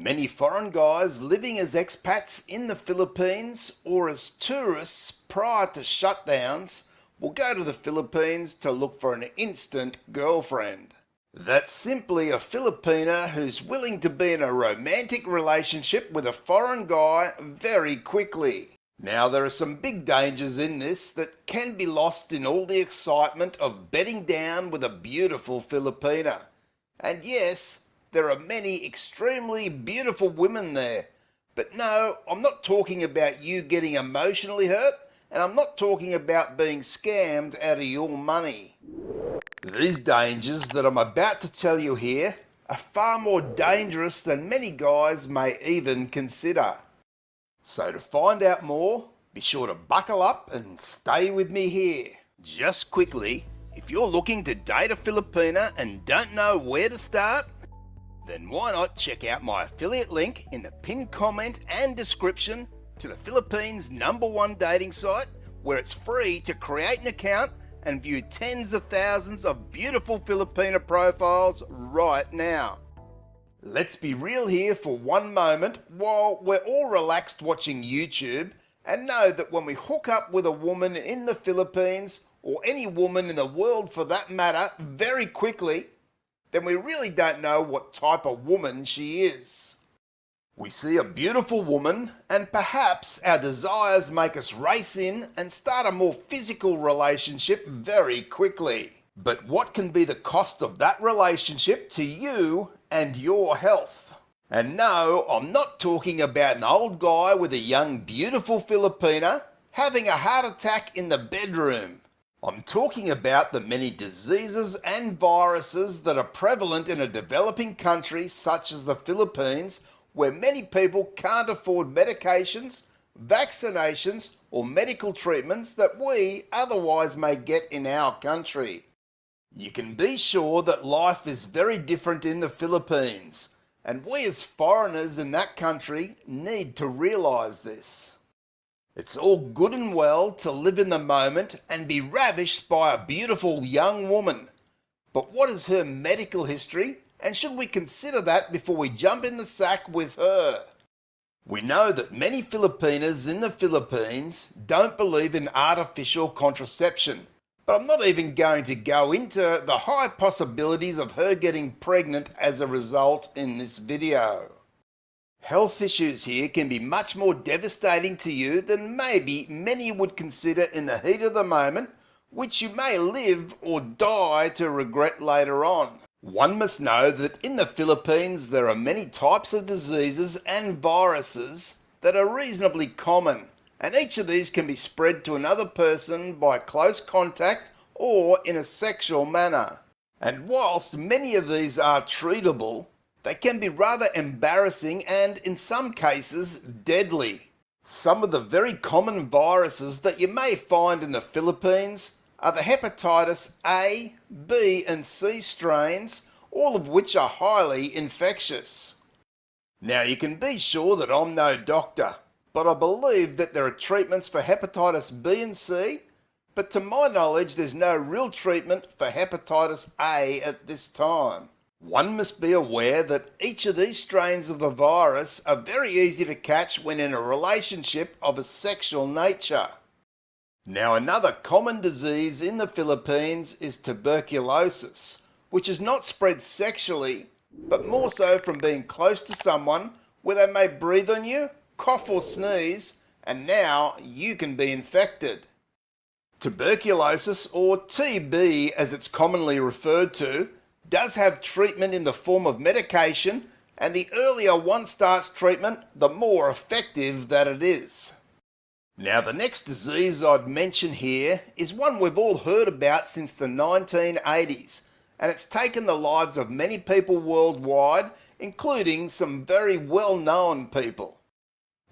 Many foreign guys living as expats in the Philippines or as tourists prior to shutdowns will go to the Philippines to look for an instant girlfriend. That's simply a Filipina who's willing to be in a romantic relationship with a foreign guy very quickly. Now, there are some big dangers in this that can be lost in all the excitement of bedding down with a beautiful Filipina. And yes, there are many extremely beautiful women there. But no, I'm not talking about you getting emotionally hurt, and I'm not talking about being scammed out of your money. These dangers that I'm about to tell you here are far more dangerous than many guys may even consider. So to find out more, be sure to buckle up and stay with me here. Just quickly, if you're looking to date a Filipina and don't know where to start, then why not check out my affiliate link in the pinned comment and description to the Philippines' #1 dating site, where it's free to create an account and view tens of thousands of beautiful Filipina profiles right now. Let's be real here for one moment while we're all relaxed watching YouTube, and know that when we hook up with a woman in the Philippines, or any woman in the world for that matter, very quickly, then we really don't know what type of woman she is. We see a beautiful woman, and perhaps our desires make us race in and start a more physical relationship very quickly. But what can be the cost of that relationship to you and your health? And no, I'm not talking about an old guy with a young, beautiful Filipina having a heart attack in the bedroom. I'm talking about the many diseases and viruses that are prevalent in a developing country such as the Philippines, where many people can't afford medications, vaccinations, or medical treatments that we otherwise may get in our country. You can be sure that life is very different in the Philippines, and we as foreigners in that country need to realise this. It's all good and well to live in the moment and be ravished by a beautiful young woman, but what is her medical history, and should we consider that before we jump in the sack with her? We know that many Filipinas in the Philippines don't believe in artificial contraception, but I'm not even going to go into the high possibilities of her getting pregnant as a result in this video. Health issues here can be much more devastating to you than maybe many would consider in the heat of the moment, which you may live or die to regret later on. One must know that in the Philippines there are many types of diseases and viruses that are reasonably common, and each of these can be spread to another person by close contact or in a sexual manner. And whilst many of these are treatable, they can be rather embarrassing and, in some cases, deadly. Some of the very common viruses that you may find in the Philippines are the hepatitis A, B and C strains, all of which are highly infectious. Now, you can be sure that I'm no doctor, but I believe that there are treatments for hepatitis B and C, but to my knowledge there's no real treatment for hepatitis A at this time. One must be aware that each of these strains of the virus are very easy to catch when in a relationship of a sexual nature. Now, another common disease in the Philippines is tuberculosis, which is not spread sexually, but more so from being close to someone where they may breathe on you, cough or sneeze, and now you can be infected. Tuberculosis, or TB as it's commonly referred to, does have treatment in the form of medication, and the earlier one starts treatment, the more effective that it is. Now, the next disease I'd mention here is one we've all heard about since the 1980s, and it's taken the lives of many people worldwide, including some very well-known people.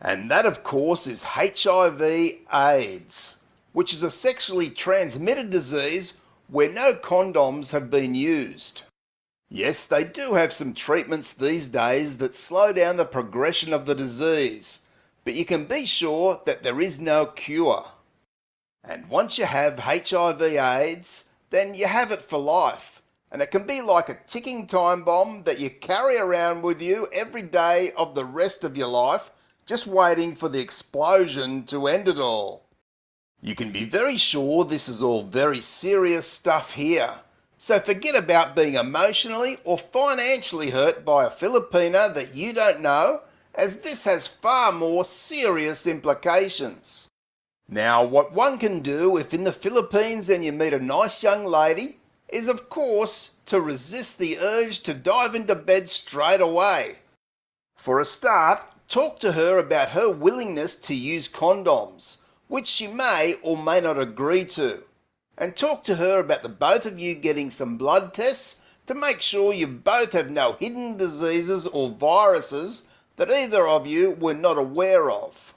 And that, of course, is HIV/AIDS, which is a sexually transmitted disease where no condoms have been used. Yes, they do have some treatments these days that slow down the progression of the disease, but you can be sure that there is no cure. And once you have HIV/AIDS, then you have it for life, And it can be like a ticking time bomb that you carry around with you every day of the rest of your life, just waiting for the explosion to end it all. You can be very sure this is all very serious stuff here. So forget about being emotionally or financially hurt by a Filipina that you don't know, as this has far more serious implications. Now, what one can do if in the Philippines and you meet a nice young lady is, of course, to resist the urge to dive into bed straight away. For a start, talk to her about her willingness to use condoms, which she may or may not agree to. And talk to her about the both of you getting some blood tests to make sure you both have no hidden diseases or viruses that either of you were not aware of.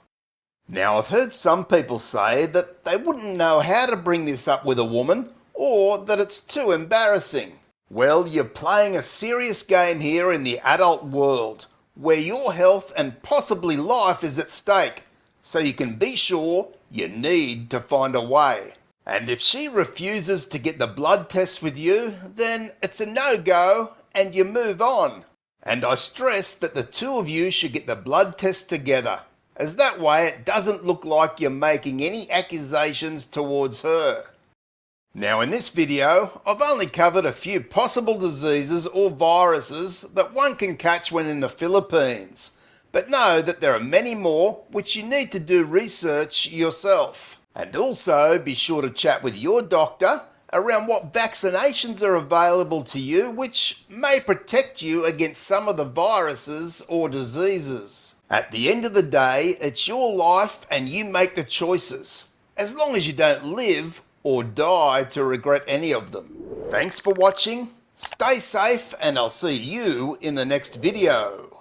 Now, I've heard some people say that they wouldn't know how to bring this up with a woman, or that it's too embarrassing. Well, you're playing a serious game here in the adult world, where your health and possibly life is at stake, so you can be sure you need to find a way. And if she refuses to get the blood test with you, then it's a no-go and you move on. And I stress that the two of you should get the blood test together, as that way it doesn't look like you're making any accusations towards her. Now in this video, I've only covered a few possible diseases or viruses that one can catch when in the Philippines, but know that there are many more which you need to do research yourself. And also be sure to chat with your doctor around what vaccinations are available to you which may protect you against some of the viruses or diseases. At the end of the day, it's your life and you make the choices, as long as you don't live or die to regret any of them. Thanks for watching, stay safe, and I'll see you in the next video.